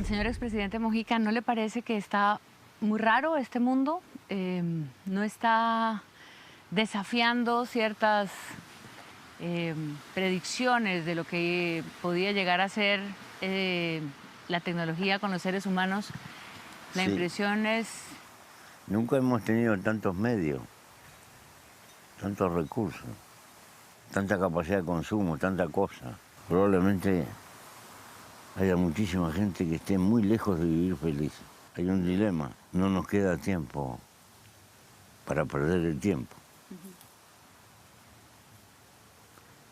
Señor expresidente Mujica, ¿no le parece que está muy raro este mundo? ¿No está desafiando ciertas predicciones de lo que podía llegar a ser la tecnología con los seres humanos? La Sí. impresión es... Nunca hemos tenido tantos medios, tantos recursos, tanta capacidad de consumo, tanta cosa. Probablemente haya muchísima gente que esté muy lejos de vivir feliz. Hay un dilema, no nos queda tiempo para perder el tiempo.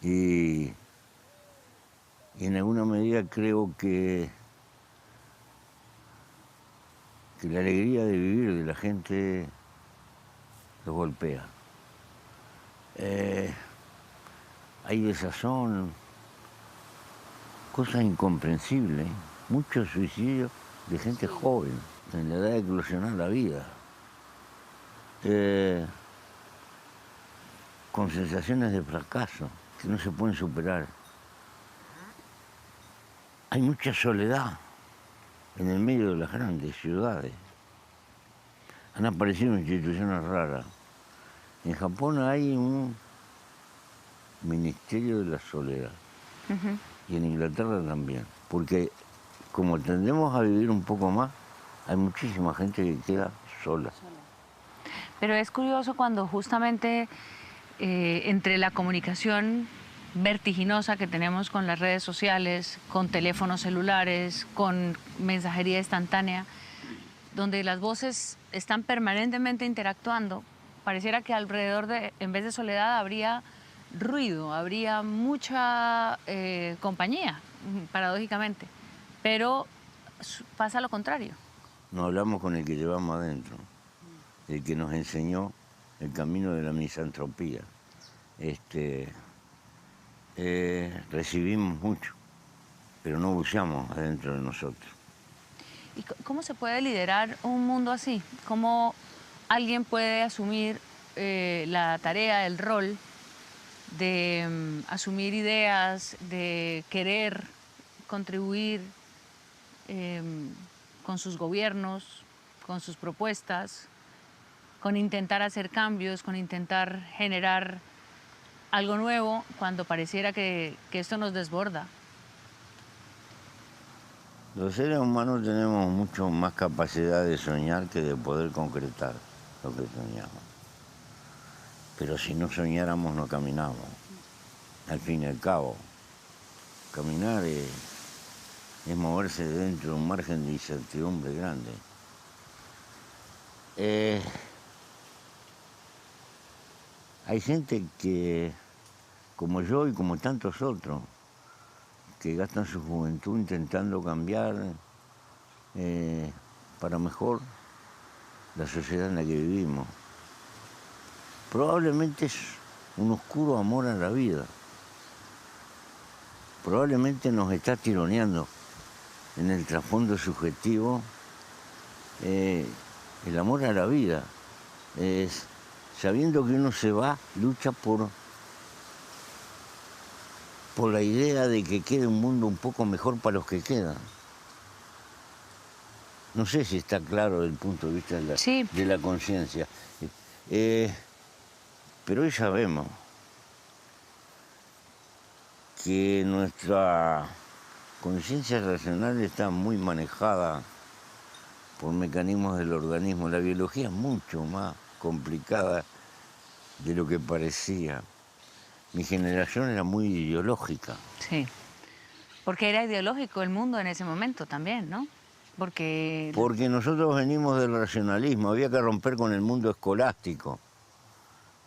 Y en alguna medida creo que la alegría de vivir de la gente los golpea. Hay desazón, cosas incomprensibles, muchos suicidios de gente joven, en la edad de eclosionar la vida, con sensaciones de fracaso que no se pueden superar. Hay mucha soledad en el medio de las grandes ciudades. Han aparecido instituciones raras. En Japón hay un ministerio de la soledad. Y en Inglaterra también. Porque como tendemos a vivir un poco más, hay muchísima gente que queda sola. Pero es curioso cuando justamente entre la comunicación vertiginosa que tenemos con las redes sociales, con teléfonos celulares, con mensajería instantánea, donde las voces están permanentemente interactuando, pareciera que alrededor de, en vez de soledad, habría ruido, habría mucha compañía, paradójicamente, pero pasa lo contrario. No hablamos con el que llevamos adentro, el que nos enseñó el camino de la misantropía. Recibimos mucho, pero no buceamos adentro de nosotros. ¿Y cómo se puede liderar un mundo así? ¿Cómo alguien puede asumir la tarea, el rol de asumir ideas, de querer contribuir con sus gobiernos, con sus propuestas, con intentar hacer cambios, con intentar generar algo nuevo cuando pareciera que esto nos desborda? Los seres humanos tenemos mucho más capacidad de soñar que de poder concretar lo que soñamos. Pero si no soñáramos, no caminamos. Al fin y al cabo, caminar es moverse dentro de un margen de incertidumbre grande. Hay gente que, como yo y como tantos otros, que gastan su juventud intentando cambiar para mejor la sociedad en la que vivimos. Probablemente es un oscuro amor a la vida. Probablemente nos está tironeando en el trasfondo subjetivo el amor a la vida. Sabiendo que uno se va, lucha por la idea de que quede un mundo un poco mejor para los que quedan. No sé si está claro desde el punto de vista de la conciencia. Pero hoy sabemos que nuestra conciencia racional está muy manejada por mecanismos del organismo. La biología es mucho más complicada de lo que parecía. Mi generación era muy ideológica. Sí, porque era ideológico el mundo en ese momento también, ¿no? Porque nosotros venimos del racionalismo, había que romper con el mundo escolástico.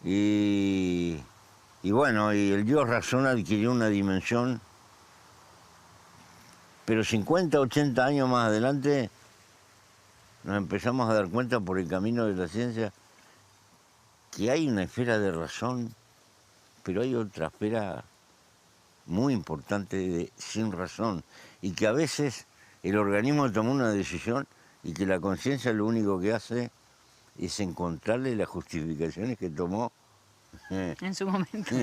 Y bueno, y el Dios razón adquirió una dimensión, pero 50, 80 años más adelante nos empezamos a dar cuenta por el camino de la ciencia que hay una esfera de razón, pero hay otra esfera muy importante de sin razón, y que a veces el organismo toma una decisión y que la conciencia lo único que hace es encontrarle las justificaciones que tomó en su momento.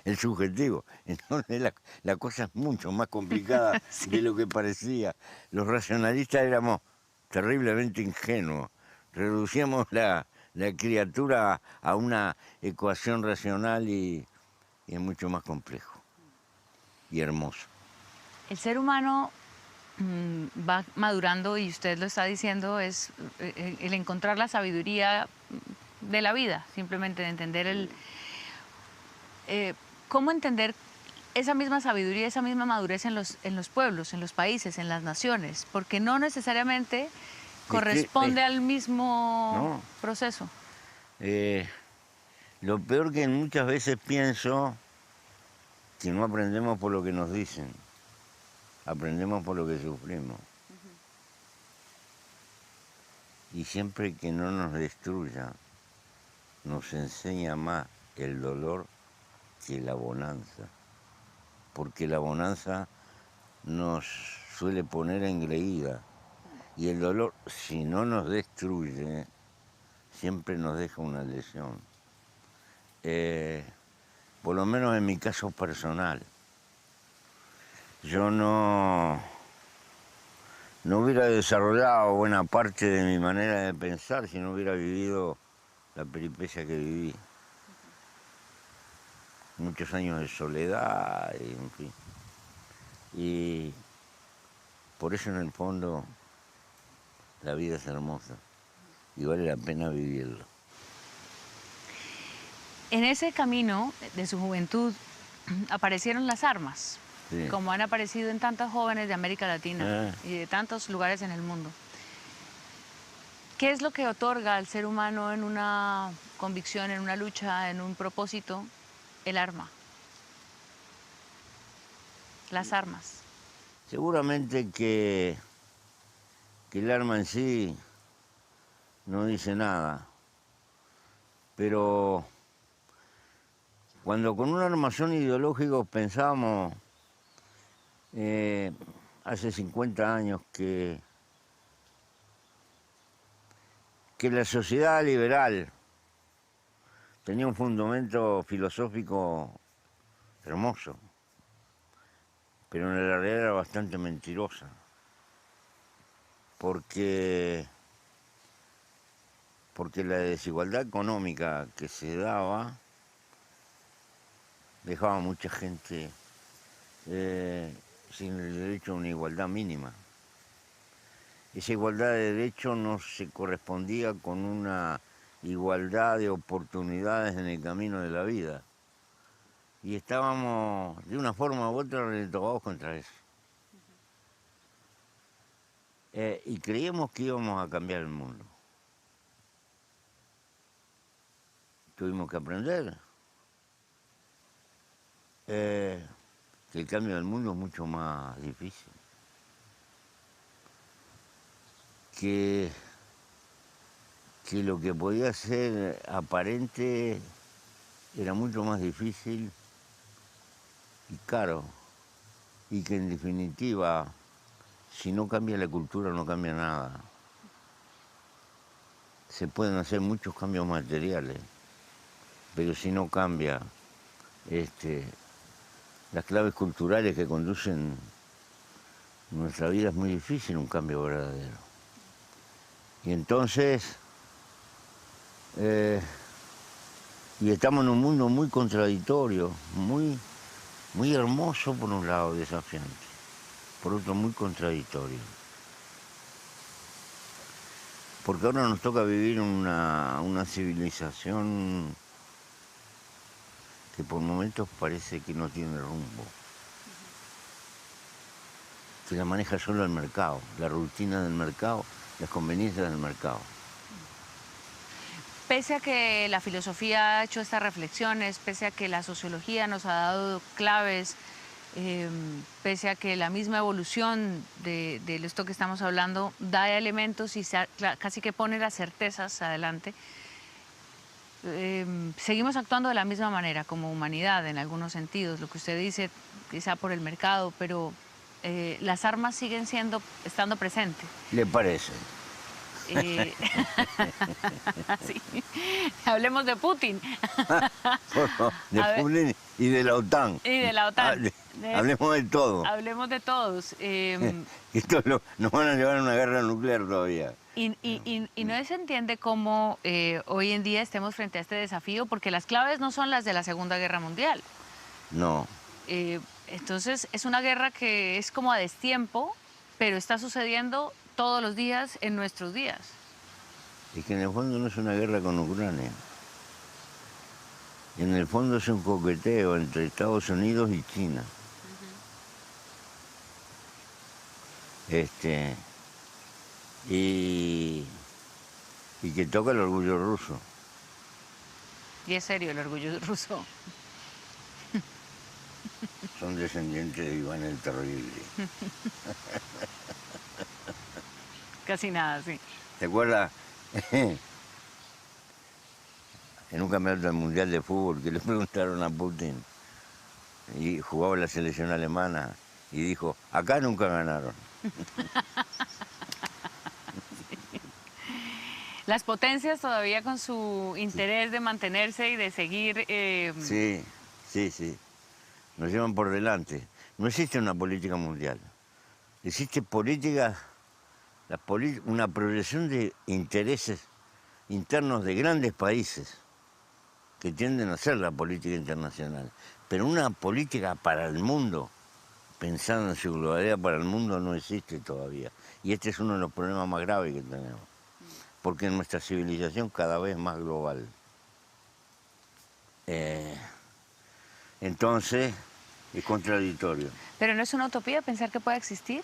El subjetivo. Entonces la cosa es mucho más complicada Sí. de lo que parecía. Los racionalistas éramos terriblemente ingenuos. Reducíamos la criatura a una ecuación racional y es mucho más complejo y hermoso. El ser humano va madurando y usted lo está diciendo, es el encontrar la sabiduría de la vida, simplemente de entender cómo entender esa misma sabiduría, esa misma madurez en los pueblos, en los países, en las naciones, porque no necesariamente corresponde al mismo no. proceso. Lo peor que muchas veces pienso que no aprendemos por lo que nos dicen, aprendemos por lo que sufrimos. Y siempre que no nos destruya, nos enseña más el dolor que la bonanza. Porque la bonanza nos suele poner engreída. Y el dolor, si no nos destruye, siempre nos deja una lesión. Por lo menos en mi caso personal. Yo no hubiera desarrollado buena parte de mi manera de pensar si no hubiera vivido la peripecia que viví. Muchos años de soledad, y, en fin. Y por eso en el fondo la vida es hermosa y vale la pena vivirlo. En ese camino de su juventud aparecieron las armas, Sí. como han aparecido en tantos jóvenes de América Latina y de tantos lugares en el mundo. ¿Qué es lo que otorga al ser humano en una convicción, en una lucha, en un propósito? El arma. Las armas. Seguramente que el arma en sí no dice nada, pero cuando con un armazón ideológico pensábamos hace 50 años que la sociedad liberal tenía un fundamento filosófico hermoso, pero en la realidad era bastante mentirosa, porque la desigualdad económica que se daba dejaba a mucha gente sin el derecho a una igualdad mínima. Esa igualdad de derechos no se correspondía con una igualdad de oportunidades en el camino de la vida. Y estábamos, de una forma u otra, retocados contra eso. Y creíamos que íbamos a cambiar el mundo. Tuvimos que aprender que el cambio del mundo es mucho más difícil. Que lo que podía ser aparente era mucho más difícil y caro. Y que en definitiva, si no cambia la cultura, no cambia nada. Se pueden hacer muchos cambios materiales, pero si no cambia las claves culturales que conducen nuestra vida, es muy difícil un cambio verdadero. Y entonces, y estamos en un mundo muy contradictorio, muy hermoso por un lado, desafiante, por otro muy contradictorio. Porque ahora nos toca vivir una civilización que por momentos parece que no tiene rumbo, que la maneja solo el mercado, la rutina del mercado, las conveniencias del mercado. Pese a que la filosofía ha hecho estas reflexiones, pese a que la sociología nos ha dado claves, pese a que la misma evolución de esto que estamos hablando da elementos y casi que pone las certezas adelante, seguimos actuando de la misma manera como humanidad en algunos sentidos. Lo que usted dice, quizá por el mercado, pero las armas siguen estando presentes. ¿Le parece? Eh, sí. Hablemos de Putin. Bueno, de A ver. Putin y de la OTAN. Y de la OTAN. Hablemos de todo. Hablemos de todos. Esto nos van a llevar a una guerra nuclear todavía. Y no se entiende cómo hoy en día estemos frente a este desafío, porque las claves no son las de la Segunda Guerra Mundial. No. Entonces es una guerra que es como a destiempo, pero está sucediendo todos los días en nuestros días. Es que en el fondo no es una guerra con Ucrania. En el fondo es un coqueteo entre Estados Unidos y China. Y que toca el orgullo ruso. Y es serio el orgullo ruso. Son descendientes de Iván el Terrible. Casi nada, sí. ¿Te acuerdas? En un campeonato mundial de fútbol que le preguntaron a Putin y jugaba la selección alemana y dijo, acá nunca ganaron. Las potencias todavía con su interés de mantenerse y de seguir... Sí, sí, sí. Nos llevan por delante. No existe una política mundial. Existe política, una proyección de intereses internos de grandes países que tienden a hacer la política internacional. Pero una política para el mundo, pensando en su globalidad para el mundo, no existe todavía. Y este es uno de los problemas más graves que tenemos. Porque nuestra civilización cada vez es más global. Entonces, es contradictorio. Pero no es una utopía pensar que pueda existir.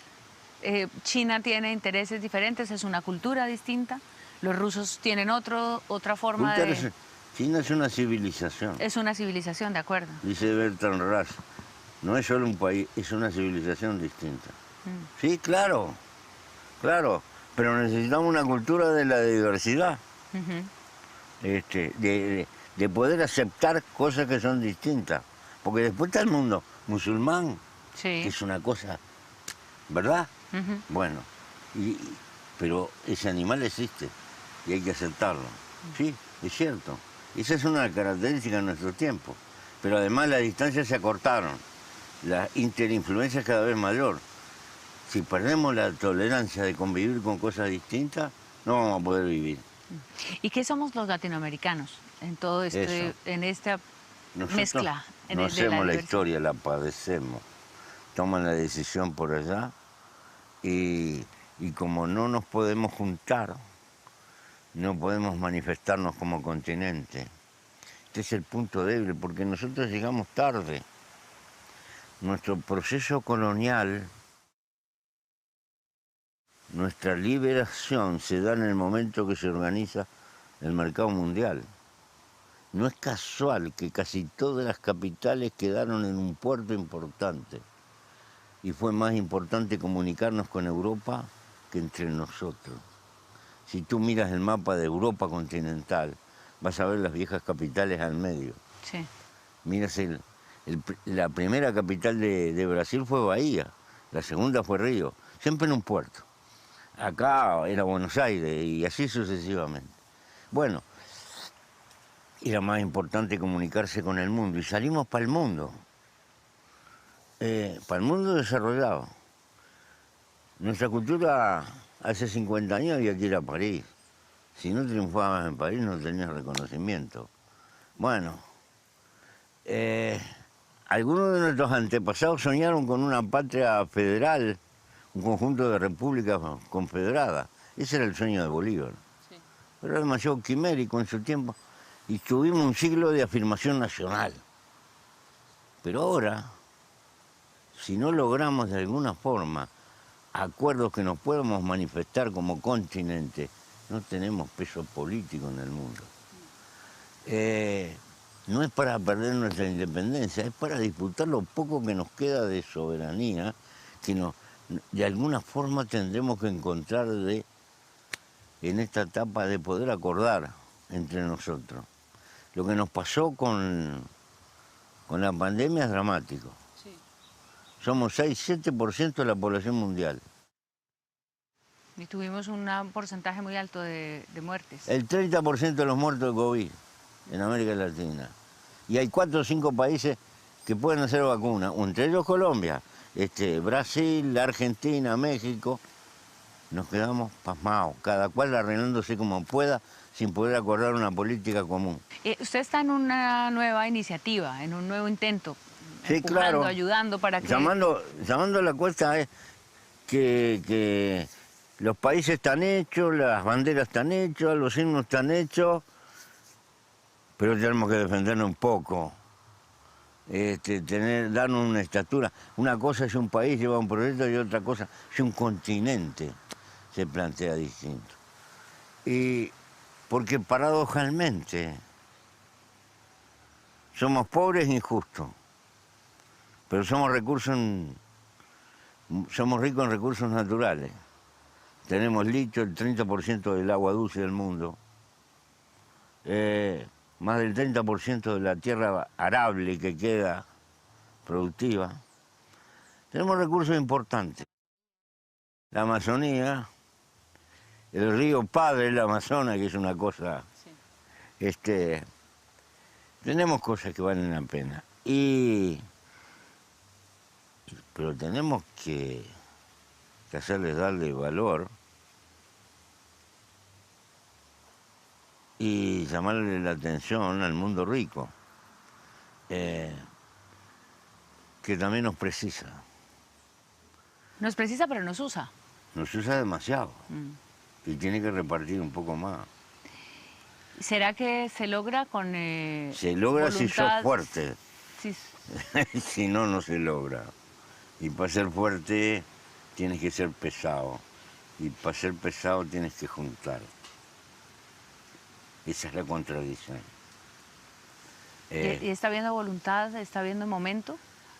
China tiene intereses diferentes, es una cultura distinta. Los rusos tienen otra forma de... China es una civilización. Es una civilización, de acuerdo. Dice Bertrand Russell. No es solo un país, es una civilización distinta. Sí, claro, claro. Pero necesitamos una cultura de la diversidad. De poder aceptar cosas que son distintas. Porque después está el mundo musulmán, Sí. que es una cosa, ¿verdad? Bueno, pero ese animal existe y hay que aceptarlo. Sí, es cierto. Esa es una característica de nuestro tiempo. Pero además las distancias se acortaron, la interinfluencia es cada vez mayor. Si perdemos la tolerancia de convivir con cosas distintas, no vamos a poder vivir. ¿Y qué somos los latinoamericanos en todo esto, en esta mezcla? No hacemos la historia, la padecemos. Toman la decisión por allá y como no nos podemos juntar, no podemos manifestarnos como continente. Este es el punto débil, porque nosotros llegamos tarde. Nuestro proceso colonial, nuestra liberación se da en el momento que se organiza el mercado mundial. No es casual que casi todas las capitales quedaron en un puerto importante y fue más importante comunicarnos con Europa que entre nosotros. Si tú miras el mapa de Europa continental, vas a ver las viejas capitales al medio. Sí. Miras la primera capital de Brasil fue Bahía, la segunda fue Río, siempre en un puerto. Acá era Buenos Aires y así sucesivamente. Bueno, era más importante comunicarse con el mundo y salimos para el mundo desarrollado. Nuestra cultura hace 50 años había que ir a París. Si no triunfabas en París no tenías reconocimiento. Bueno, algunos de nuestros antepasados soñaron con una patria federal, un conjunto de repúblicas confederadas. Ese era el sueño de Bolívar. Sí. Pero era demasiado quimérico en su tiempo y tuvimos un siglo de afirmación nacional. Pero ahora, si no logramos de alguna forma acuerdos que nos podamos manifestar como continente, no tenemos peso político en el mundo. No es para perder nuestra independencia, es para disputar lo poco que nos queda de soberanía, que de alguna forma tendremos que encontrar en esta etapa de poder acordar entre nosotros. Lo que nos pasó con la pandemia es dramático. Sí. Somos 6-7% de la población mundial. Y tuvimos un porcentaje muy alto de muertes. El 30% de los muertos de COVID en América Latina. Y hay 4 o 5 países que pueden hacer vacuna, entre ellos Colombia, Brasil, Argentina, México. Nos quedamos pasmados, cada cual arreglándose como pueda, sin poder acordar una política común. Usted está en una nueva iniciativa, en un nuevo intento, Sí, empujando, claro. ayudando para que... Llamando a la cuesta es que los países están hechos, las banderas están hechas, los himnos están hechos, pero tenemos que defendernos un poco, darnos una estatura. Una cosa es un país lleva un proyecto y otra cosa es un continente, se plantea distinto. Y porque paradojalmente somos pobres e injustos, pero somos ricos en recursos naturales. Tenemos litio, el 30% del agua dulce del mundo, más del 30% de la tierra arable que queda productiva. Tenemos recursos importantes. La Amazonía, el río Padre, el Amazonas, que es una cosa... Sí. Tenemos cosas que valen la pena. Pero tenemos que darle valor y llamarle la atención al mundo rico, que también nos precisa. Nos precisa, pero nos usa. Nos usa demasiado y tiene que repartir un poco más. ¿Será que se logra con Se logra voluntad? Si sos fuerte. Sí. Si no, no se logra. Y para ser fuerte tienes que ser pesado. Y para ser pesado tienes que juntar. Esa es la contradicción. ¿Y está viendo voluntad? ¿Está viendo momento?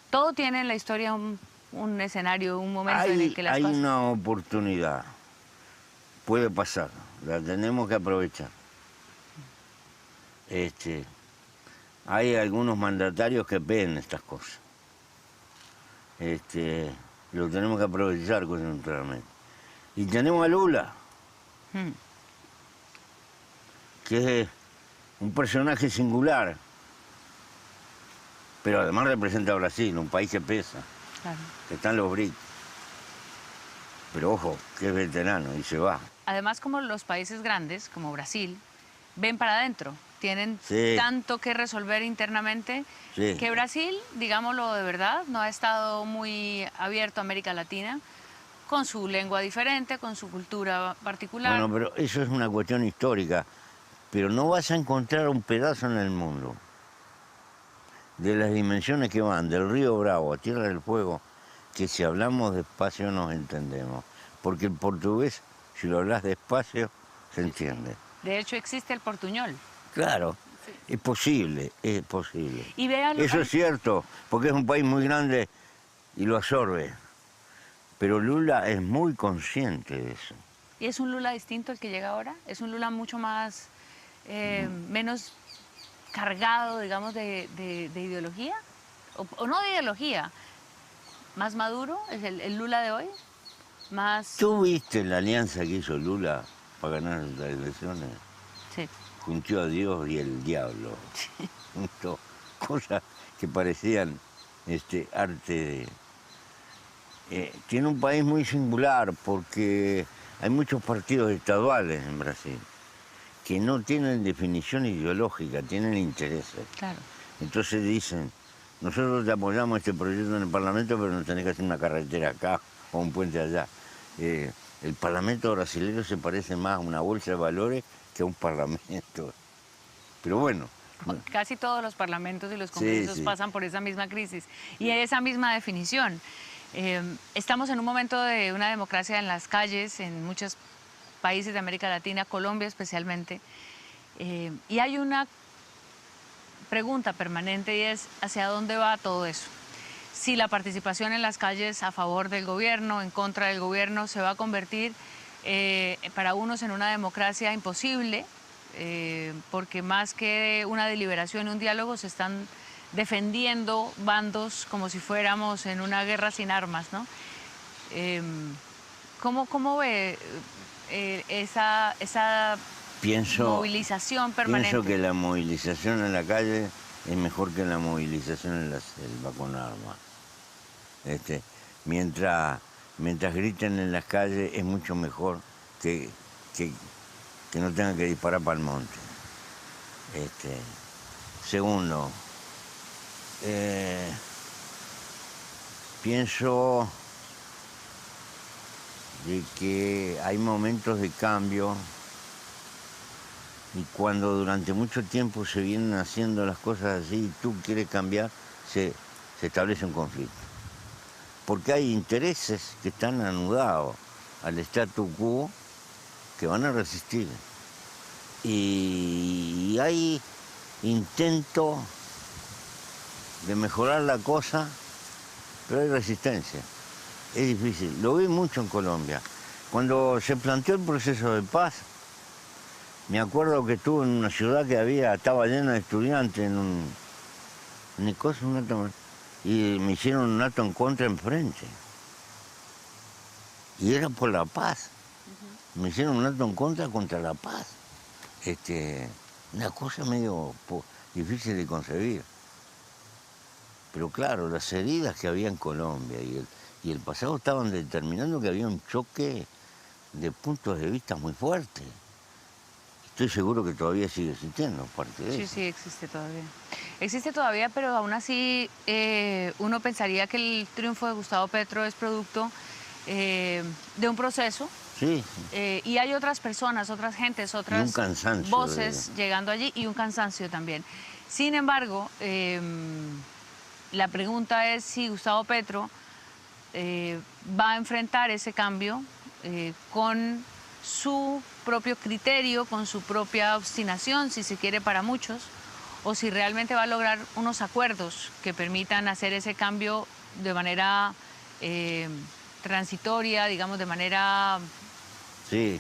Todo tiene en la historia un escenario, un momento en el que las cosas... Hay una oportunidad. Puede pasar. La tenemos que aprovechar. Hay algunos mandatarios que ven estas cosas. Lo tenemos que aprovechar coyunturalmente. Y tenemos a Lula, que es un personaje singular, pero además representa a Brasil, un país que pesa, claro, que están los BRICS. Pero ojo, que es veterano y se va. Además, como los países grandes, como Brasil, ven para adentro. Tienen tanto que resolver internamente que Brasil, digámoslo de verdad, no ha estado muy abierto a América Latina, con su lengua diferente, con su cultura particular. Bueno, pero eso es una cuestión histórica, pero no vas a encontrar un pedazo en el mundo de las dimensiones que van del río Bravo a Tierra del Fuego, que si hablamos despacio nos entendemos, porque el portugués, si lo hablas despacio, se entiende. De hecho, existe el portuñol. Claro, sí. Es posible, es posible. Y véalo, eso es cierto, porque es un país muy grande y lo absorbe. Pero Lula es muy consciente de eso. ¿Y es un Lula distinto el que llega ahora? ¿Es un Lula mucho más, menos cargado, digamos, de ideología? ¿O no de ideología? ¿Más maduro? ¿Es el Lula de hoy? ¿Más...? ¿Tú viste la alianza que hizo Lula para ganar las elecciones? Sí. Juntó a Dios y el diablo. Juntó cosas que parecían arte de... tiene un país muy singular porque hay muchos partidos estaduales en Brasil que no tienen definición ideológica, tienen intereses. Claro. Entonces dicen, nosotros te apoyamos este proyecto en el Parlamento, pero no tenés que hacer una carretera acá o un puente allá. El Parlamento brasileño se parece más a una bolsa de valores que a un parlamento. Pero bueno. Casi todos los parlamentos y los congresos pasan por esa misma crisis y esa misma definición. Estamos en un momento de una democracia en las calles, en muchos países de América Latina, Colombia especialmente, y hay una pregunta permanente y es ¿hacia dónde va todo eso? Si la participación en las calles a favor del gobierno, en contra del gobierno, se va a convertir para unos en una democracia imposible, porque más que una deliberación y un diálogo se están defendiendo bandos como si fuéramos en una guerra sin armas, ¿no? ¿Cómo ve esa Pienso, movilización permanente? pienso que la movilización en la calle es mejor que la movilización en la selva con armas. Este, mientras griten en las calles es mucho mejor que, que, que no tengan que disparar para el monte. Segundo, pienso de que hay momentos de cambio y cuando durante mucho tiempo se vienen haciendo las cosas así y tú quieres cambiar, se establece un conflicto. Porque hay intereses que están anudados al statu quo que van a resistir. Y hay intento de mejorar la cosa, pero hay resistencia. Es difícil. Lo vi mucho en Colombia. Cuando se planteó el proceso de paz, me acuerdo que estuve en una ciudad que estaba llena de estudiantes y me hicieron un acto en contra enfrente. Y era por la paz. Me hicieron un acto en contra la paz. Una cosa medio difícil de concebir. Pero claro, las heridas que había en Colombia y el pasado estaban determinando que había un choque de puntos de vista muy fuerte. Estoy seguro que todavía sigue existiendo parte de eso. Sí, existe todavía. Existe todavía, pero aún así uno pensaría que el triunfo de Gustavo Petro es producto de un proceso. Sí. Y hay otras personas, otras gentes, otras voces llegando allí y un cansancio también. Sin embargo, la pregunta es si Gustavo Petro va a enfrentar ese cambio con su propio criterio, con su propia obstinación, si se quiere, para muchos, o si realmente va a lograr unos acuerdos que permitan hacer ese cambio de manera transitoria, digamos, de manera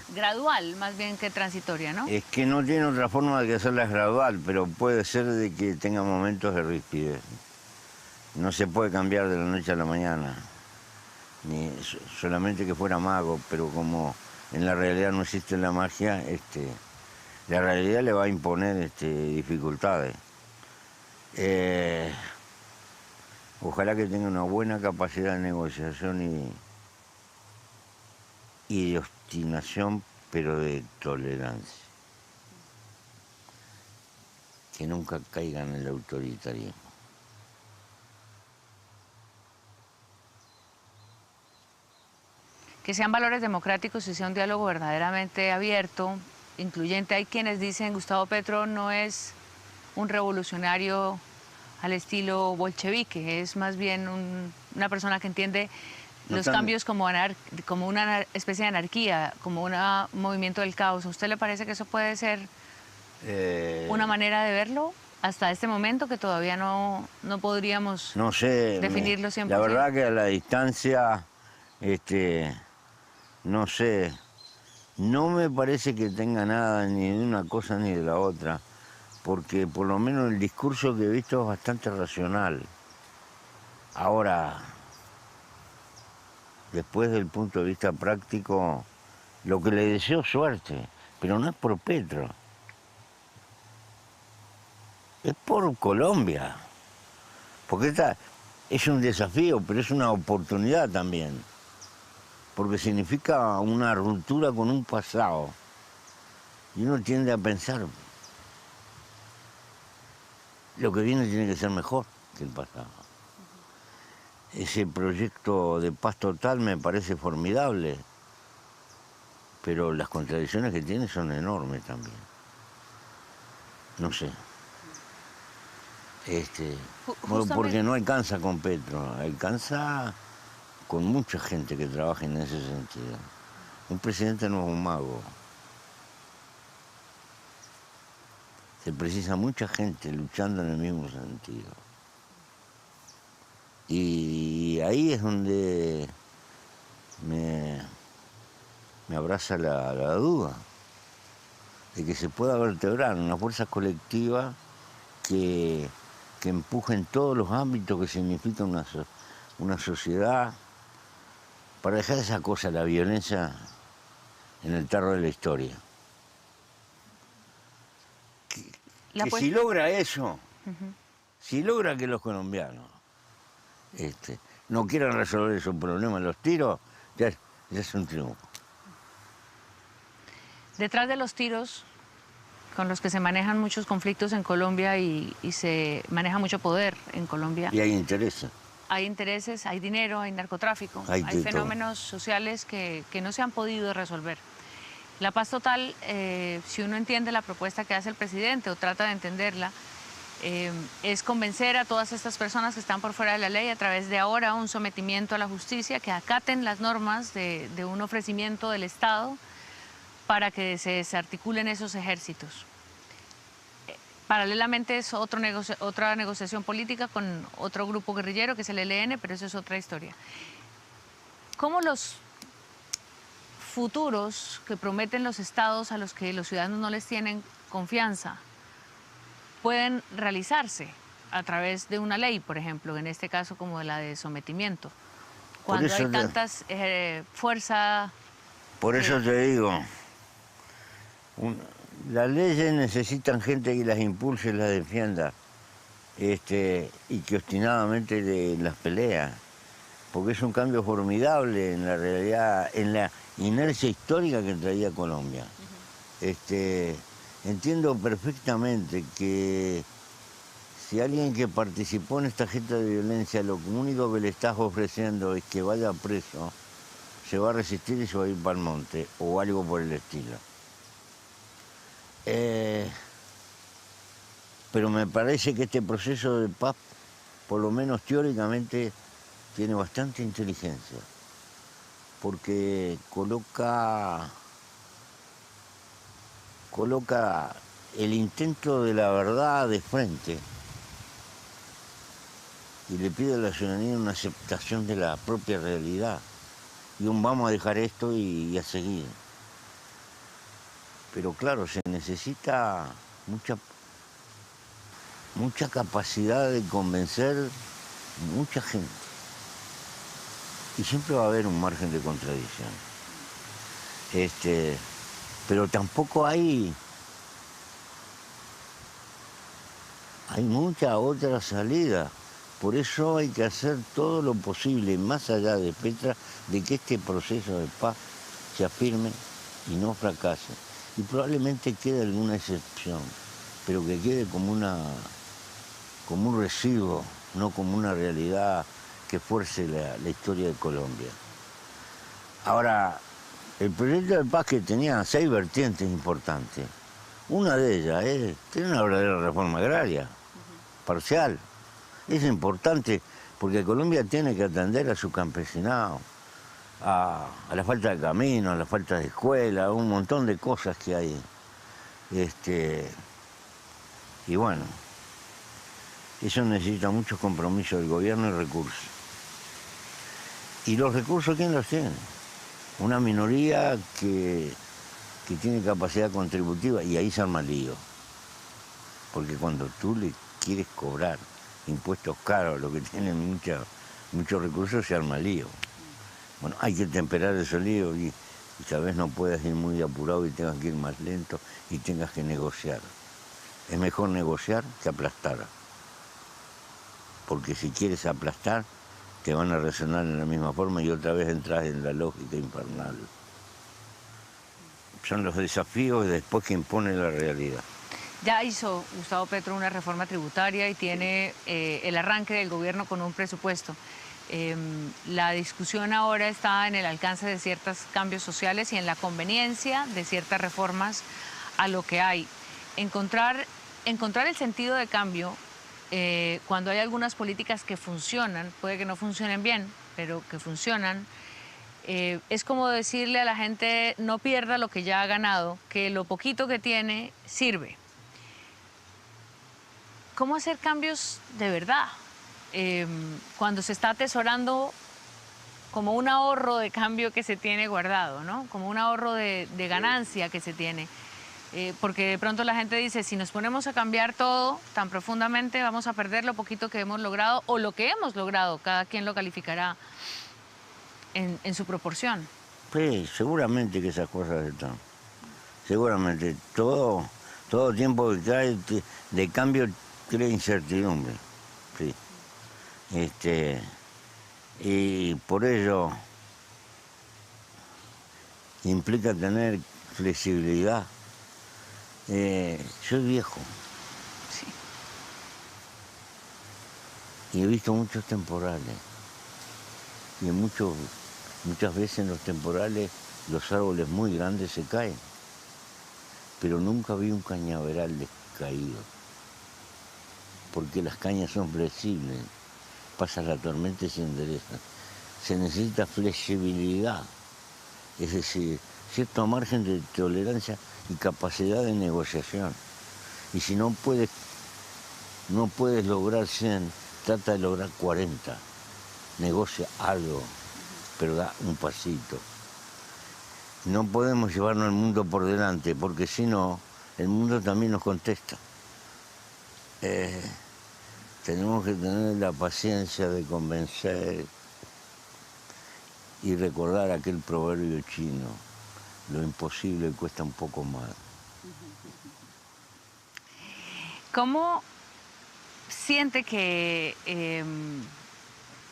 gradual, más bien que transitoria, ¿no? Es que no tiene otra forma de que hacerlas gradual, pero puede ser de que tenga momentos de rispidez. No se puede cambiar de la noche a la mañana, ni solamente que fuera mago, pero como en la realidad no existe la magia, la realidad le va a imponer dificultades. Ojalá que tenga una buena capacidad de negociación y de obstinación, pero de tolerancia. Que nunca caiga en el autoritarismo. Que sean valores democráticos y sea un diálogo verdaderamente abierto, incluyente. Hay quienes dicen Gustavo Petro no es un revolucionario al estilo bolchevique, es más bien una persona que entiende los cambios como una especie de anarquía, como un movimiento del caos. ¿A usted le parece que eso puede ser una manera de verlo hasta este momento, que todavía no podríamos definirlo 100%? La verdad que a la distancia, no sé, no me parece que tenga nada ni de una cosa ni de la otra, porque por lo menos el discurso que he visto es bastante racional. Ahora, después del punto de vista práctico, lo que le deseo suerte, pero no es por Petro, es por Colombia, porque esta es un desafío, pero es una oportunidad también, porque significa una ruptura con un pasado, y uno tiende a pensar, lo que viene tiene que ser mejor que el pasado. Ese proyecto de paz total me parece formidable, pero las contradicciones que tiene son enormes también. No sé. Porque no alcanza con Petro, alcanza con mucha gente que trabaja en ese sentido. Un presidente no es un mago. Se precisa mucha gente luchando en el mismo sentido. Y ahí es donde me abraza la duda de que se pueda vertebrar una fuerza colectiva que empuje en todos los ámbitos que significa una sociedad para dejar esa cosa, la violencia, en el tarro de la historia. Que si logra eso, si logra que los colombianos no quieran resolver esos problemas, los tiros, ya es un triunfo. Detrás de los tiros, con los que se manejan muchos conflictos en Colombia y se maneja mucho poder en Colombia. Y hay intereses. Hay intereses, hay dinero, hay narcotráfico, hay fenómenos sociales que no se han podido resolver. La paz total, si uno entiende la propuesta que hace el presidente o trata de entenderla, es convencer a todas estas personas que están por fuera de la ley a través de ahora un sometimiento a la justicia, que acaten las normas de un ofrecimiento del Estado para que se desarticulen esos ejércitos. Paralelamente es otra negociación política con otro grupo guerrillero que es el ELN, pero eso es otra historia. ¿Cómo los futuros que prometen los estados a los que los ciudadanos no les tienen confianza pueden realizarse a través de una ley, por ejemplo, en este caso como la de sometimiento, cuando hay tantas fuerzas? Por eso te digo, las leyes necesitan gente que las impulse y las defienda, y que obstinadamente las pelea, porque es un cambio formidable en la realidad, en la inercia histórica que traía Colombia. Entiendo perfectamente que si alguien que participó en esta gesta de violencia lo único que le estás ofreciendo es que vaya preso, se va a resistir y se va a ir para el monte, o algo por el estilo. Pero me parece que este proceso de paz, por lo menos teóricamente, tiene bastante inteligencia, porque coloca el intento de la verdad de frente y le pide a la ciudadanía una aceptación de la propia realidad. Y vamos a dejar esto y a seguir. Pero claro, se necesita mucha capacidad de convencer mucha gente. Y siempre va a haber un margen de contradicción. Pero tampoco hay mucha otra salida. Por eso hay que hacer todo lo posible, más allá de Petra, de que este proceso de paz se afirme y no fracase. Y probablemente quede alguna excepción, pero que quede como un residuo, no como una realidad que fuerce la historia de Colombia. Ahora, el proyecto de paz que tenía 6 vertientes importantes. Una de ellas es tener una verdadera reforma agraria, parcial. Es importante porque Colombia tiene que atender a su campesinado, a la falta de camino, a la falta de escuela, a un montón de cosas que hay. Y bueno, eso necesita muchos compromisos del gobierno y recursos. ¿Y los recursos quién los tiene? Una minoría que tiene capacidad contributiva, y ahí se arma el lío. Porque cuando tú le quieres cobrar impuestos caros, lo que tienen muchos recursos, se arma el lío. Bueno, hay que temperar ese lío y tal vez no puedas ir muy apurado y tengas que ir más lento y tengas que negociar. Es mejor negociar que aplastar. Porque si quieres aplastar, te van a resonar en la misma forma y otra vez entras en la lógica infernal. Son los desafíos después que impone la realidad. Ya hizo Gustavo Petro una reforma tributaria y tiene el arranque del gobierno con un presupuesto. La discusión ahora está en el alcance de ciertos cambios sociales y en la conveniencia de ciertas reformas a lo que hay. Encontrar el sentido de cambio cuando hay algunas políticas que funcionan, puede que no funcionen bien, pero que funcionan, es como decirle a la gente no pierda lo que ya ha ganado, que lo poquito que tiene sirve. ¿Cómo hacer cambios de verdad? Cuando se está atesorando como un ahorro de cambio que se tiene guardado, ¿no? Como un ahorro de ganancia que se tiene. Porque de pronto la gente dice, si nos ponemos a cambiar todo tan profundamente, vamos a perder lo poquito que hemos logrado o lo que hemos logrado, cada quien lo calificará en su proporción. Sí, seguramente que esas cosas están. Seguramente. Todo tiempo que cae de cambio crea incertidumbre. Sí. Y por ello implica tener flexibilidad. Soy viejo Sí. y he visto muchos temporales. Y muchas veces en los temporales los árboles muy grandes se caen. Pero nunca vi un cañaveral caído. Porque las cañas son flexibles. Pasa la tormenta y se enderezan. Se necesita flexibilidad. Es decir, cierto margen de tolerancia y capacidad de negociación. Y si no puedes lograr 100, trata de lograr 40. Negocia algo, pero da un pasito. No podemos llevarnos el mundo por delante, porque si no, el mundo también nos contesta. Tenemos que tener la paciencia de convencer y recordar aquel proverbio chino: lo imposible cuesta un poco más. ¿Cómo siente que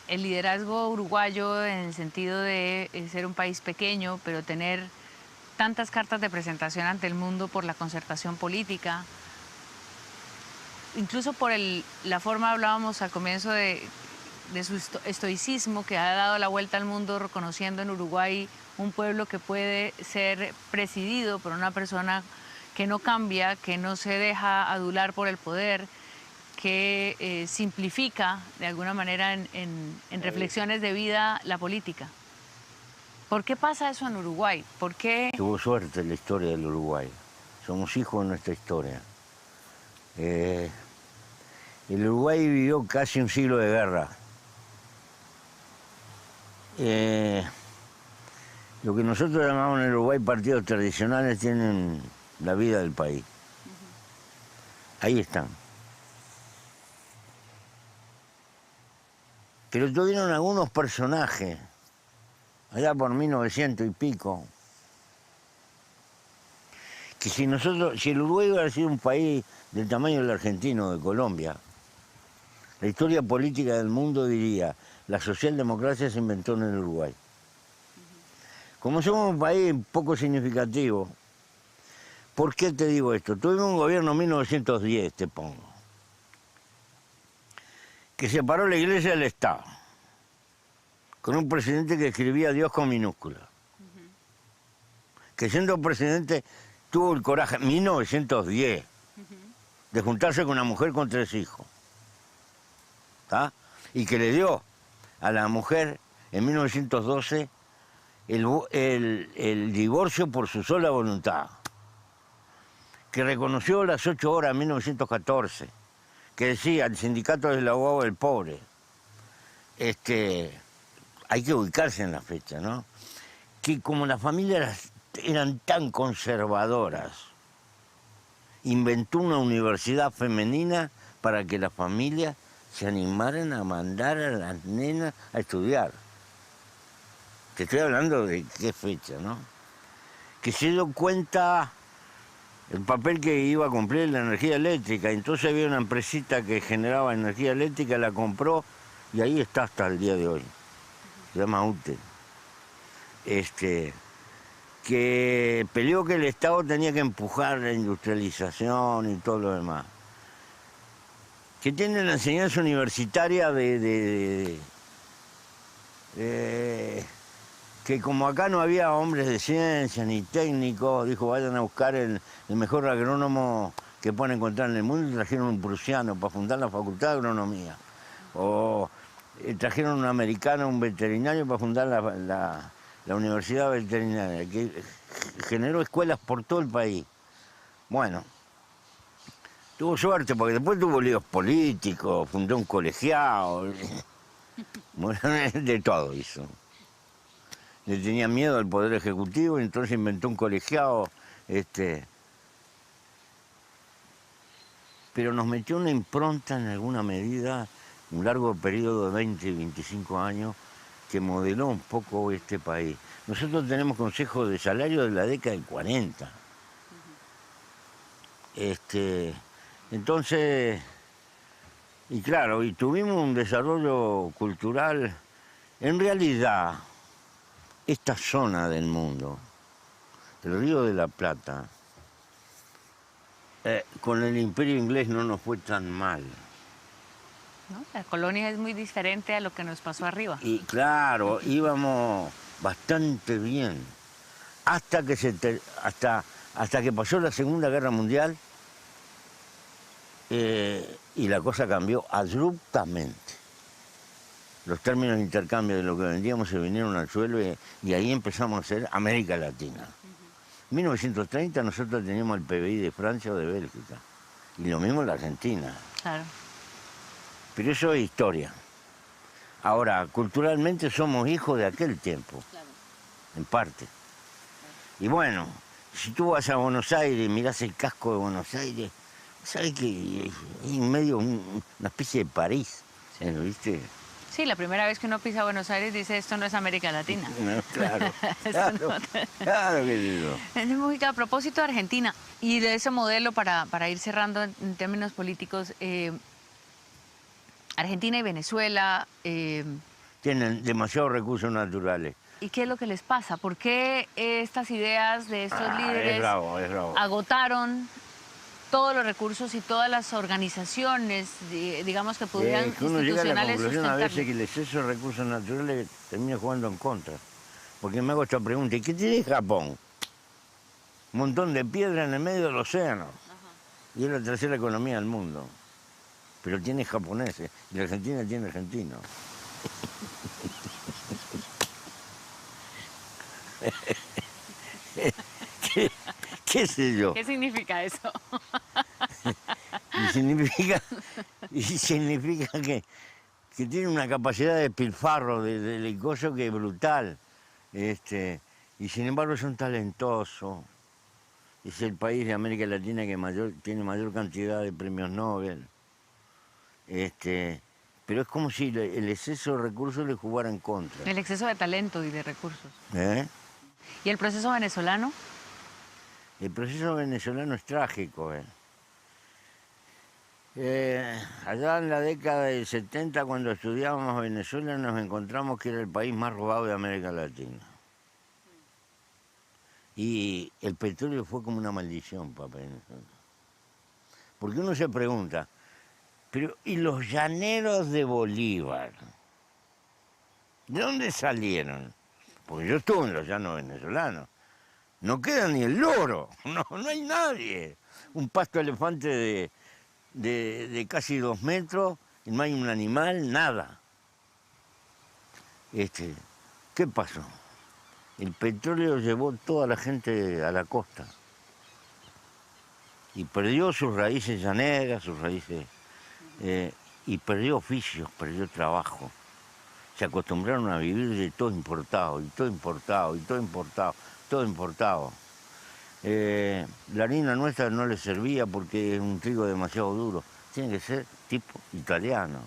el liderazgo uruguayo, en el sentido de ser un país pequeño, pero tener tantas cartas de presentación ante el mundo por la concertación política, incluso por la forma, hablábamos al comienzo de su estoicismo, que ha dado la vuelta al mundo reconociendo en Uruguay un pueblo que puede ser presidido por una persona que no cambia, que no se deja adular por el poder, que simplifica de alguna manera en reflexiones de vida la política? ¿Por qué pasa eso en Uruguay? ¿Por qué? Tuvo suerte la historia del Uruguay. Somos hijos de nuestra historia. El Uruguay vivió casi un siglo de guerra. Lo que nosotros llamamos en el Uruguay partidos tradicionales tienen la vida del país. Ahí están. Pero tuvieron algunos personajes, allá por 1900 y pico, que si el Uruguay hubiera sido un país del tamaño del argentino, de Colombia, la historia política del mundo diría: la socialdemocracia se inventó en el Uruguay. Como somos un país poco significativo, ¿por qué te digo esto? Tuvimos un gobierno en 1910, te pongo, que separó la iglesia del Estado, con un presidente que escribía Dios con minúscula, que siendo presidente tuvo el coraje en 1910 de juntarse con una mujer con 3 hijos, ¿tá? Y que le dio a la mujer en 1912 el divorcio por su sola voluntad, que reconoció las 8 horas en 1914, que decía: el sindicato del abogado del pobre. Hay que ubicarse en la fecha, ¿no? Que como las familias eran tan conservadoras, inventó una universidad femenina para que las familias se animaran a mandar a las nenas a estudiar. Te estoy hablando de qué fecha, ¿no? Que se dio cuenta el papel que iba a cumplir la energía eléctrica. Entonces había una empresita que generaba energía eléctrica, la compró y ahí está hasta el día de hoy. Se llama UTE. Que peleó que el Estado tenía que empujar la industrialización y todo lo demás. Que tiene la enseñanza universitaria que como acá no había hombres de ciencia ni técnicos, dijo: vayan a buscar el mejor agrónomo que puedan encontrar en el mundo, y trajeron un prusiano para fundar la Facultad de Agronomía. O trajeron un americano, un veterinario, para fundar la Universidad Veterinaria, que generó escuelas por todo el país. Bueno, tuvo suerte porque después tuvo líos políticos, fundó un colegiado, bueno, de todo hizo. Le tenía miedo al Poder Ejecutivo y entonces inventó un colegiado, pero nos metió una impronta en alguna medida, un largo periodo de 20 y 25 años, que modeló un poco este país. Nosotros tenemos consejos de salario de la década del 40. Entonces, y claro, y tuvimos un desarrollo cultural. En realidad, esta zona del mundo, el Río de la Plata, con el Imperio Inglés no nos fue tan mal. ¿No? La colonia es muy diferente a lo que nos pasó arriba. Y claro, íbamos bastante bien, hasta que pasó la Segunda Guerra Mundial, y la cosa cambió abruptamente. Los términos de intercambio de lo que vendíamos se vinieron al suelo y ahí empezamos a ser América Latina. En 1930 nosotros teníamos el PBI de Francia o de Bélgica, y lo mismo en la Argentina. Claro. Pero eso es historia. Ahora, culturalmente somos hijos de aquel tiempo, claro, en parte. Y bueno, si tú vas a Buenos Aires y mirás el casco de Buenos Aires, sabes que es en medio una especie de París, sí, ¿viste? Sí, la primera vez que uno pisa Buenos Aires dice, esto no es América Latina. No, claro, claro que digo. Música, a propósito de Argentina y de ese modelo, para ir cerrando en términos políticos, Argentina y Venezuela... tienen demasiados recursos naturales. ¿Y qué es lo que les pasa? ¿Por qué estas ideas de estos líderes es bravo. agotaron todos los recursos y todas las organizaciones, digamos, que pudieran uno llega a la institucionales conclusión a veces sustentarlo? que el exceso de recursos naturales termina jugando en contra. Porque me hago esta pregunta, ¿y qué tiene Japón? Un montón de piedra en el medio del océano. Ajá. Y es la tercera economía del mundo. Pero tiene japoneses, y la Argentina tiene argentinos. ¿Qué sé yo? ¿Qué significa eso? y significa que tiene una capacidad de despilfarro, de licoso que es brutal. Y sin embargo son talentosos. Es el país de América Latina que tiene mayor cantidad de premios Nobel. Pero es como si el exceso de recursos le jugara en contra. El exceso de talento y de recursos. ¿Y el proceso venezolano? El proceso venezolano es trágico. Allá en la década del 70, cuando estudiábamos Venezuela, nos encontramos que era el país más robado de América Latina. Y el petróleo fue como una maldición para Venezuela. Porque uno se pregunta, pero ¿y los llaneros de Bolívar? ¿De dónde salieron? Porque yo estuve en los llanos venezolanos. No queda ni el loro, no hay nadie. Un pasto elefante de casi 2 metros, y no hay un animal, nada. ¿Qué pasó? El petróleo llevó toda la gente a la costa. Y perdió sus raíces llaneras, sus raíces... y perdió oficios, perdió trabajo. Se acostumbraron a vivir de todo importado, y todo importado, y todo importado, todo importado. La harina nuestra no les servía porque es un trigo demasiado duro. Tiene que ser tipo italiano.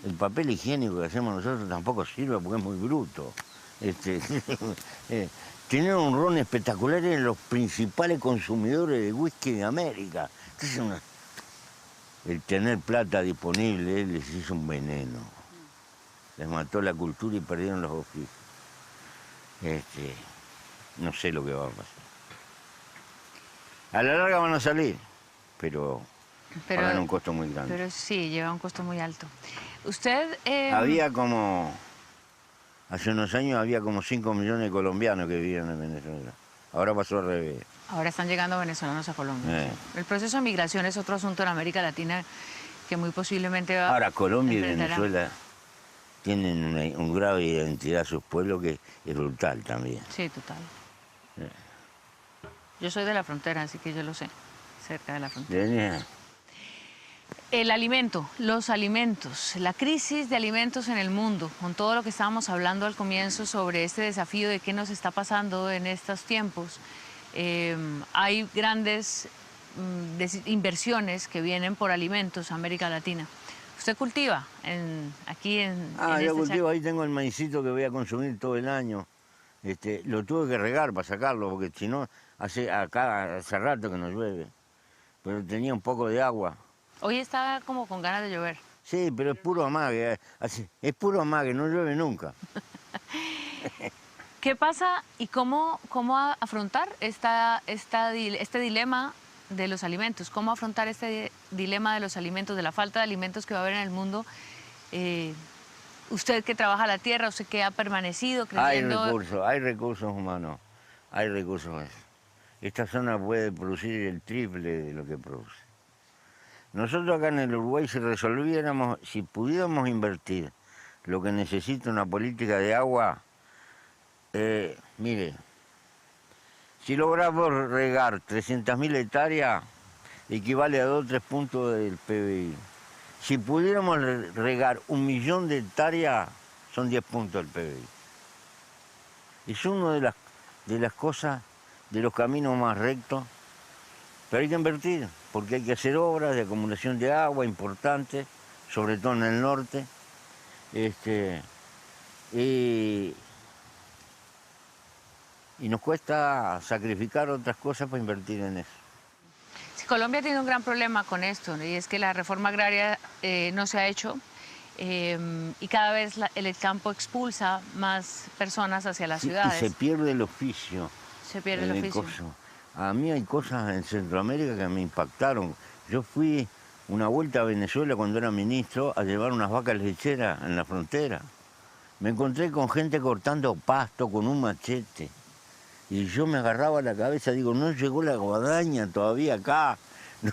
El papel higiénico que hacemos nosotros tampoco sirve porque es muy bruto. Tienen un ron espectacular en los principales consumidores de whisky de América. Entonces, el tener plata disponible les hizo un veneno. Les mató la cultura y perdieron los oficios. No sé lo que va a pasar. A la larga van a salir, pero pagan un costo muy grande. Pero sí, lleva un costo muy alto. Usted... Hace unos años había como 5 millones de colombianos que vivían en Venezuela. Ahora pasó al revés. Ahora están llegando venezolanos a Colombia. El proceso de migración es otro asunto en América Latina que muy posiblemente va... Ahora, Colombia y Venezuela tienen un grado de identidad a sus pueblos que es brutal también. Sí, total. Yo soy de la frontera, así que yo lo sé, cerca de la frontera. El alimento, los alimentos, la crisis de alimentos en el mundo, con todo lo que estábamos hablando al comienzo sobre este desafío de qué nos está pasando en estos tiempos. Hay grandes inversiones que vienen por alimentos a América Latina. Usted cultiva aquí en Yo este cultivo, chaco. ahí tengo el maicito que voy a consumir todo el año. Lo tuve que regar para sacarlo, porque si no, hace rato que no llueve. Pero tenía un poco de agua. Hoy está como con ganas de llover. Sí, pero es puro amague, es puro amague, no llueve nunca. ¿Qué pasa y cómo afrontar este dilema de los alimentos? ¿Cómo afrontar este dilema de los alimentos, de la falta de alimentos que va a haber en el mundo? Usted que trabaja la tierra, usted que ha permanecido creyendo... Hay recursos humanos, hay recursos. Esta zona puede producir el triple de lo que produce. Nosotros acá en el Uruguay, si pudiéramos invertir lo que necesita una política de agua, mire, si logramos regar 300.000 hectáreas, equivale a 2 o 3 puntos del PBI. Si pudiéramos regar 1.000.000 de hectáreas, son 10 puntos del PBI. Es una de las cosas, de los caminos más rectos, pero hay que invertir, porque hay que hacer obras de acumulación de agua importantes, sobre todo en el norte. Y nos cuesta sacrificar otras cosas para invertir en eso. Sí, Colombia tiene un gran problema con esto, ¿no? Y es que la reforma agraria no se ha hecho y cada vez el campo expulsa más personas hacia las ciudades. Y se pierde el oficio. Se pierde el oficio. A mí hay cosas en Centroamérica que me impactaron. Yo fui una vuelta a Venezuela cuando era ministro a llevar unas vacas lecheras en la frontera. Me encontré con gente cortando pasto con un machete. Y yo me agarraba la cabeza, digo, no llegó la guadaña todavía acá. No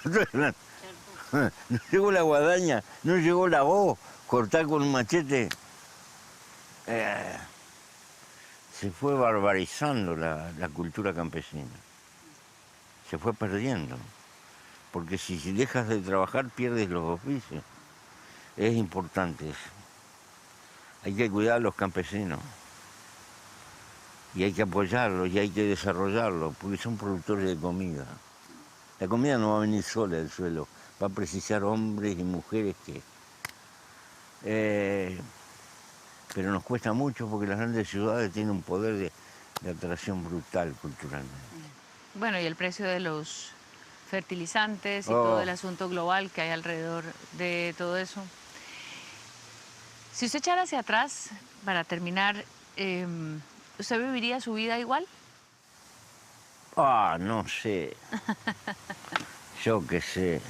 llegó la guadaña, no llegó la voz. Cortar con un machete. Se fue barbarizando la cultura campesina. Se fue perdiendo. Porque si dejas de trabajar, pierdes los oficios. Es importante eso. Hay que cuidar a los campesinos. Y hay que apoyarlos y hay que desarrollarlos, porque son productores de comida. La comida no va a venir sola del suelo, va a precisar hombres y mujeres que... pero nos cuesta mucho porque las grandes ciudades tienen un poder de atracción brutal culturalmente. Bueno, y el precio de los fertilizantes y todo el asunto global que hay alrededor de todo eso. Si usted echara hacia atrás, para terminar, ¿usted viviría su vida igual? No sé. Yo qué sé.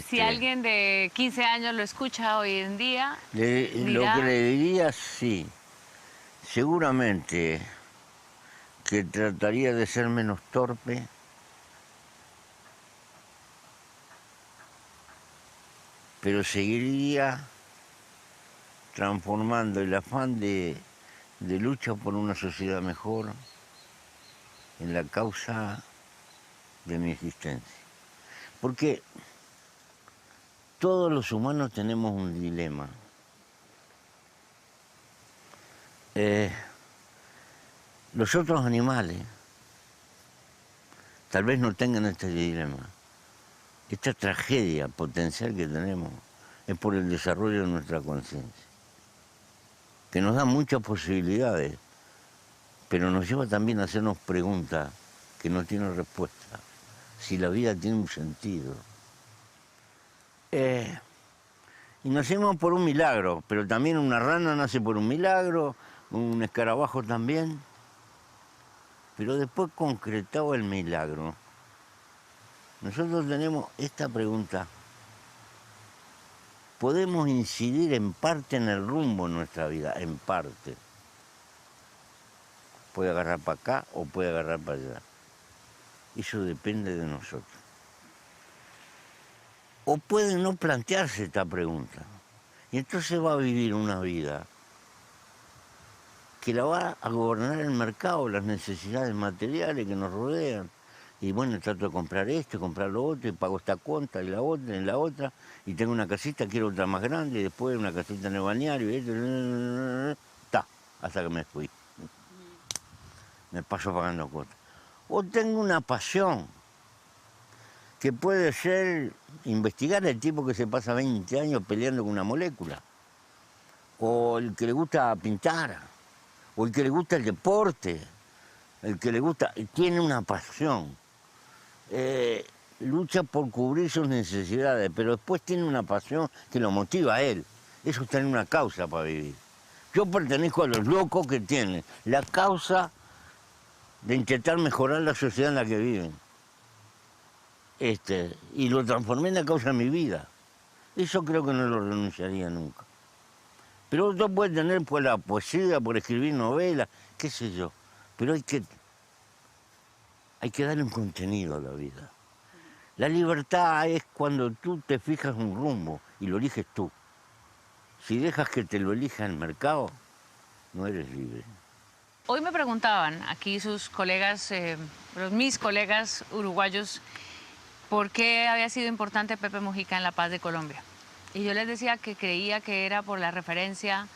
Si alguien de 15 años lo escucha hoy en día, lo que le diría, sí. Seguramente que trataría de ser menos torpe. Pero seguiría transformando el afán de lucha por una sociedad mejor en la causa de mi existencia. Porque todos los humanos tenemos un dilema. Los otros animales tal vez no tengan este dilema. Esta tragedia potencial que tenemos es por el desarrollo de nuestra conciencia, que nos da muchas posibilidades, pero nos lleva también a hacernos preguntas que no tienen respuesta. Si la vida tiene un sentido. Y nacemos por un milagro, pero también una rana nace por un milagro, un escarabajo también. Pero después concretado el milagro, nosotros tenemos esta pregunta. Podemos incidir en parte en el rumbo de nuestra vida, en parte. Puede agarrar para acá o puede agarrar para allá. Eso depende de nosotros. O puede no plantearse esta pregunta. Y entonces va a vivir una vida que la va a gobernar el mercado, las necesidades materiales que nos rodean. Y bueno, trato de comprar esto, comprar lo otro, y pago esta cuenta y la otra, y tengo una casita, quiero otra más grande, y después una casita en el balneario, y esto, hasta que me fui. Me paso pagando cuotas. O tengo una pasión que puede ser investigar el tipo que se pasa 20 años peleando con una molécula, o el que le gusta pintar, o el que le gusta el deporte, el que le gusta, tiene una pasión, lucha por cubrir sus necesidades, pero después tiene una pasión que lo motiva a él. Eso está en una causa para vivir. Yo pertenezco a los locos que tienen la causa de intentar mejorar la sociedad en la que viven. Y lo transformé en la causa de mi vida. Eso creo que no lo renunciaría nunca. Pero otro puede tener por la poesía, por escribir novelas, qué sé yo. Pero hay que darle un contenido a la vida. La libertad es cuando tú te fijas un rumbo y lo eliges tú. Si dejas que te lo elija el mercado, no eres libre. Hoy me preguntaban aquí sus colegas, mis colegas uruguayos, por qué había sido importante Pepe Mujica en la paz de Colombia. Y yo les decía que creía que era por la referencia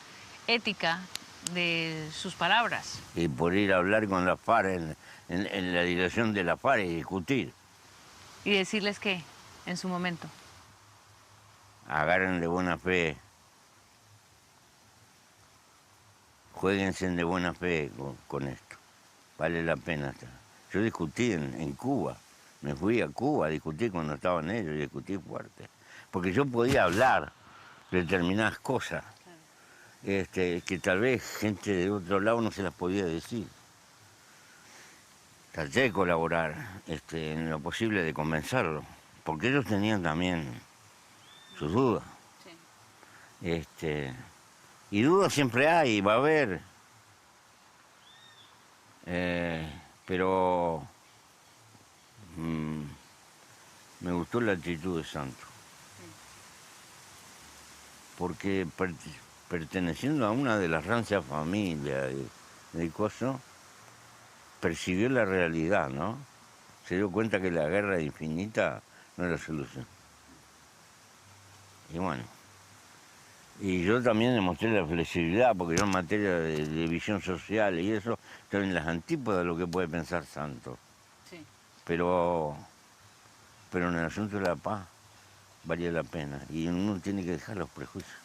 ética de sus palabras. Y por ir a hablar con la FARC en la dirección de la FARC y discutir. Y decirles que, en su momento. Agarren de buena fe. Juéguense de buena fe con esto. Vale la pena. Yo discutí en Cuba. Me fui a Cuba a discutir cuando estaban ellos y discutí fuerte. Porque yo podía hablar de determinadas cosas que tal vez gente de otro lado no se las podía decir. Traté de colaborar en lo posible de convencerlos, porque ellos tenían también sus dudas. Sí. Y dudas siempre hay, va a haber. Pero me gustó la actitud de Santos. Porque perteneciendo a una de las rancias familias de Coso, percibió la realidad, ¿no? Se dio cuenta que la guerra infinita no era solución. Y bueno. Y yo también demostré la flexibilidad, porque yo en materia de visión social y eso, estoy en las antípodas de lo que puede pensar Santos. Sí. Pero en el asunto de la paz valía la pena y uno tiene que dejar los prejuicios.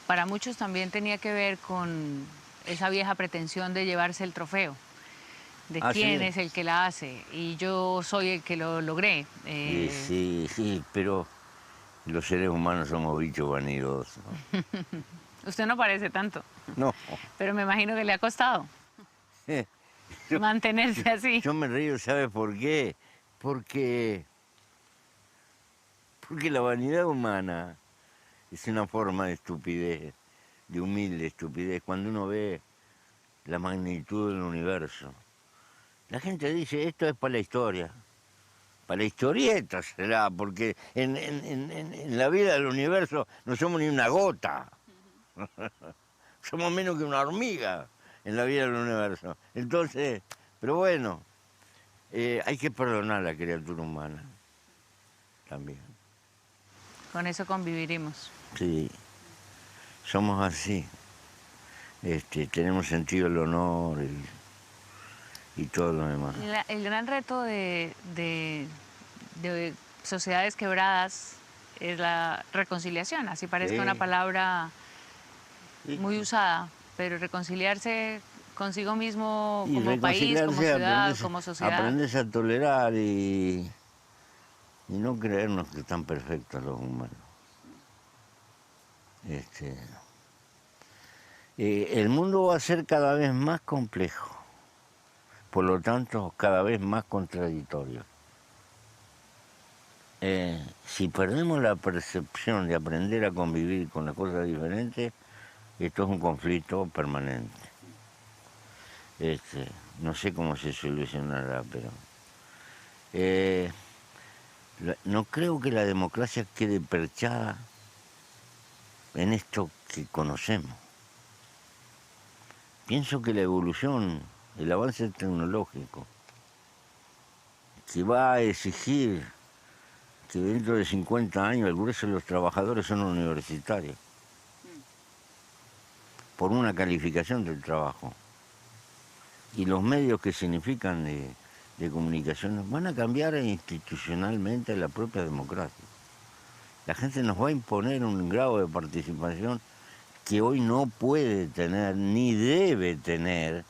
Para muchos también tenía que ver con esa vieja pretensión de llevarse el trofeo, de quién es el que la hace, y yo soy el que lo logré. Sí, pero los seres humanos somos bichos vanidosos. Usted no parece tanto. No. Pero me imagino que le ha costado mantenerse así. Yo me río, ¿sabe por qué? Porque la vanidad humana es una forma de estupidez, de humilde estupidez, cuando uno ve la magnitud del universo. La gente dice, esto es para la historia. Para la historieta será, porque en la vida del universo no somos ni una gota. Somos menos que una hormiga en la vida del universo. Entonces, pero bueno, hay que perdonar a la criatura humana también. Con eso conviviremos. Sí, somos así. Tenemos sentido del honor y todo lo demás. El gran reto de sociedades quebradas es la reconciliación, así parezca una palabra muy usada, pero reconciliarse consigo mismo como país, como ciudad, como sociedad. Aprendes a tolerar y no creernos que están perfectos los humanos. El mundo va a ser cada vez más complejo, por lo tanto cada vez más contradictorio. Si perdemos la percepción de aprender a convivir con las cosas diferentes, esto es un conflicto permanente. No sé cómo se solucionará, pero no creo que la democracia quede perchada en esto que conocemos. Pienso que la evolución, el avance tecnológico, que va a exigir que dentro de 50 años el grueso de los trabajadores son universitarios, por una calificación del trabajo. Y los medios que significan de de comunicación van a cambiar institucionalmente la propia democracia. La gente nos va a imponer un grado de participación que hoy no puede tener ni debe tener,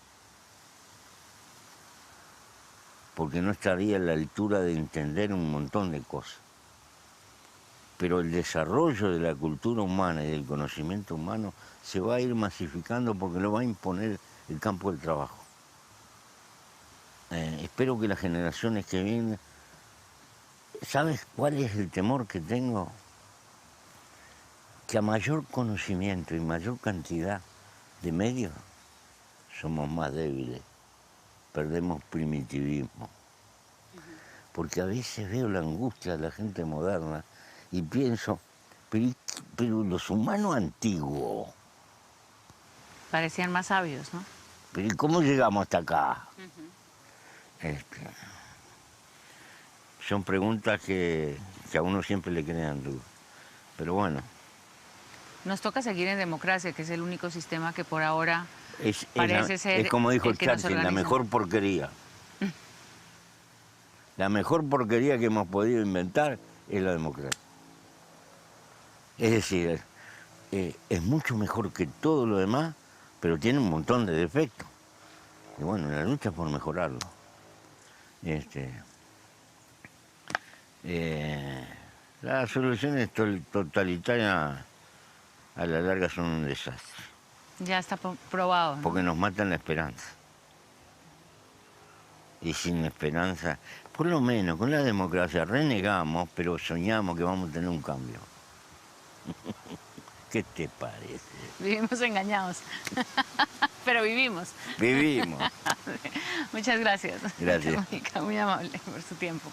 porque no estaría a la altura de entender un montón de cosas. Pero el desarrollo de la cultura humana y del conocimiento humano se va a ir masificando porque lo va a imponer el campo del trabajo. Espero que las generaciones que vienen... ¿Sabes cuál es el temor que tengo? Que a mayor conocimiento y mayor cantidad de medios, somos más débiles, perdemos primitivismo. Porque a veces veo la angustia de la gente moderna y pienso, pero los humanos antiguos, Parecían más sabios, ¿no? pero ¿y cómo llegamos hasta acá? Son preguntas que a uno siempre le crean dudas. Pero bueno. Nos toca seguir en democracia, que es el único sistema que por ahora Es ser como dijo el que nos Churchill, la organiza. mejor porquería. La mejor porquería que hemos podido inventar es la democracia. Es decir, es mucho mejor que todo lo demás, pero tiene un montón de defectos. Y bueno, la lucha es por mejorarlo. Las soluciones totalitarias a la larga son un desastre. Ya está probado, ¿no? Porque nos matan la esperanza. Y sin esperanza, por lo menos con la democracia renegamos, pero soñamos que vamos a tener un cambio. ¿Qué te parece? Vivimos engañados, pero vivimos. Vivimos. Muchas gracias. Gracias. Mónica, muy amable por su tiempo.